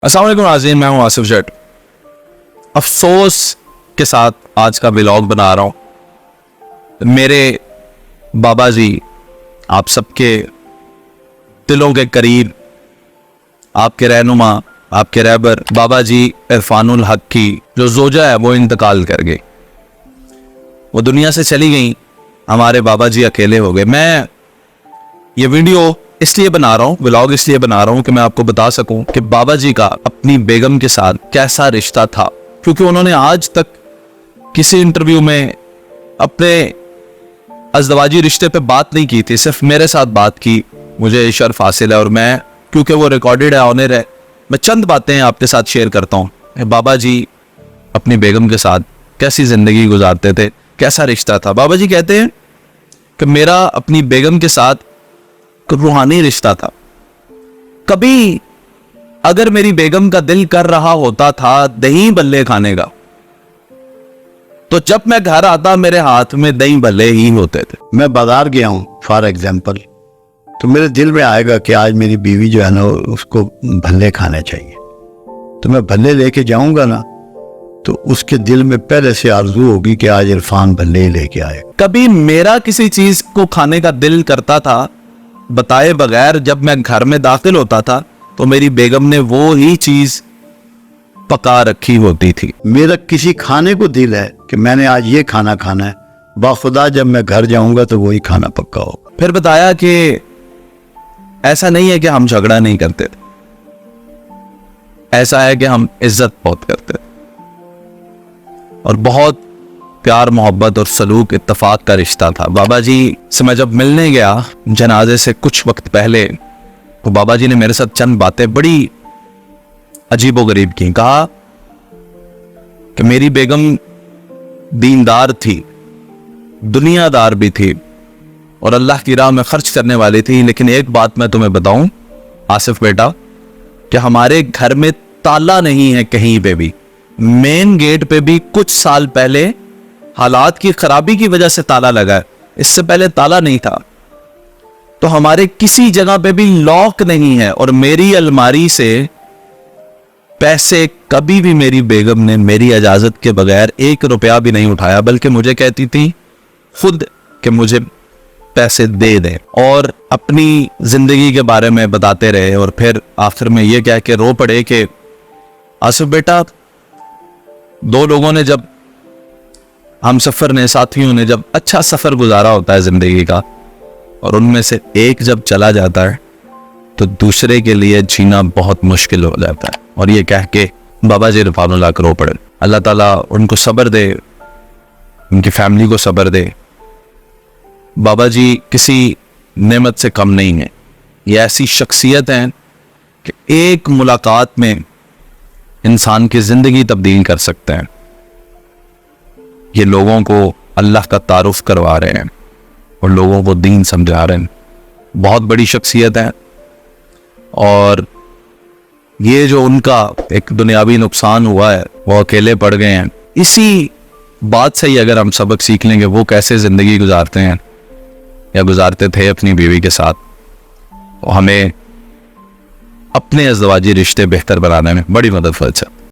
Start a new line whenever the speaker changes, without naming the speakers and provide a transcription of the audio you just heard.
अस्सलाम वालेकुम नाज़रीन, मैं हूं आसिफ जट। अफसोस के साथ आज का व्लॉग बना रहा हूं। मेरे बाबा जी आप सबके दिलों के करीब, आपके रहनुमा, आपके रहबर बाबा जी इरफानुल हक की जो जोजा है वो इंतकाल कर गई, वो दुनिया से चली गई। हमारे बाबा जी अकेले हो गए। मैं ये वीडियो इसलिए बना रहा हूँ, व्लॉग इसलिए बना रहा हूँ कि मैं आपको बता सकूं कि बाबा जी का अपनी बेगम के साथ कैसा रिश्ता था, क्योंकि उन्होंने आज तक किसी इंटरव्यू में अपने अज़दवाजी रिश्ते पे बात नहीं की थी, सिर्फ मेरे साथ बात की। मुझे ये शर्फ हासिल है और मैं, क्योंकि वो रिकॉर्डेड है, ऑनर है, मैं चंद बातें आपके साथ शेयर करता हूँ। बाबा जी अपनी बेगम के साथ कैसी जिंदगी गुजारते थे, कैसा रिश्ता था। बाबा जी कहते हैं कि मेरा अपनी बेगम के साथ रूहानी रिश्ता था। कभी अगर मेरी बेगम का दिल कर रहा होता था दही बल्ले खाने का, तो जब मैं घर आता मेरे हाथ में दही बल्ले ही होते थे।
मैं बाजार गया हूँ फॉर एग्जाम्पल, तो मेरे दिल में आएगा कि आज मेरी बीवी जो है ना उसको भल्ले खाने चाहिए, तो मैं भल्ले लेके जाऊंगा ना, तो उसके दिल में पहले से आरजू होगी कि आज इरफान भल्ले लेके आए।
कभी मेरा किसी चीज को खाने का दिल करता था बताए बगैर, जब मैं घर में दाखिल होता था तो मेरी बेगम ने वो ही चीज पका रखी होती थी।
मेरा किसी खाने को दिल है कि मैंने आज ये खाना खाना है, बाखुदा जब मैं घर जाऊंगा तो वही खाना पक्का होगा।
फिर बताया कि ऐसा नहीं है कि हम झगड़ा नहीं करते थे, ऐसा है कि हम इज्जत बहुत करते थे और बहुत प्यार मोहब्बत और सलूक इत्तफाक का रिश्ता था। बाबा जी से मैं जब मिलने गया जनाजे से कुछ वक्त पहले, तो बाबा जी ने मेरे साथ चंद बातें बड़ी अजीबो गरीब की। कहा कि मेरी बेगम दीनदार थी, दुनियादार भी थी और अल्लाह की राह में खर्च करने वाली थी, लेकिन एक बात मैं तुम्हें बताऊं आसिफ बेटा, कि हमारे घर में ताला नहीं है कहीं पे भी। मेन गेट पे भी कुछ साल पहले हालात की खराबी की वजह से ताला लगा है, इससे पहले ताला नहीं था। तो हमारे किसी जगह पे भी लॉक नहीं है और मेरी अलमारी से पैसे कभी भी मेरी बेगम ने मेरी इजाजत के बगैर 1 रुपया भी नहीं उठाया, बल्कि मुझे कहती थी खुद कि मुझे पैसे दे दें और अपनी जिंदगी के बारे में बताते रहे। और फिर आखिर में ये कह के रो पड़े कि आसिफ बेटा, 2 लोगों ने जब, हम सफर ने, साथियों ने जब अच्छा सफर गुजारा होता है जिंदगी का, और उनमें से एक जब चला जाता है तो दूसरे के लिए जीना बहुत मुश्किल हो जाता है। और ये कह के बाबा जी इरफानुल हक रो पड़े। अल्लाह ताला उनको सब्र दे, उनकी फैमिली को सब्र दे। बाबा जी किसी नेमत से कम नहीं है। ये ऐसी शख्सियत हैं कि एक मुलाकात में इंसान की जिंदगी तब्दील कर सकते हैं। ये लोगों को अल्लाह का तारुफ करवा रहे हैं और लोगों को दीन समझा रहे हैं। बहुत बड़ी शख्सियत है और ये जो उनका एक दुनियावी नुकसान हुआ है, वो अकेले पड़ गए हैं। इसी बात से ही अगर हम सबक सीख लेंगे वो कैसे जिंदगी गुजारते हैं या गुजारते थे अपनी बीवी के साथ, तो हमें अपने अज़दवाजी रिश्ते बेहतर बनाने में बड़ी मदद कर सकते हैं।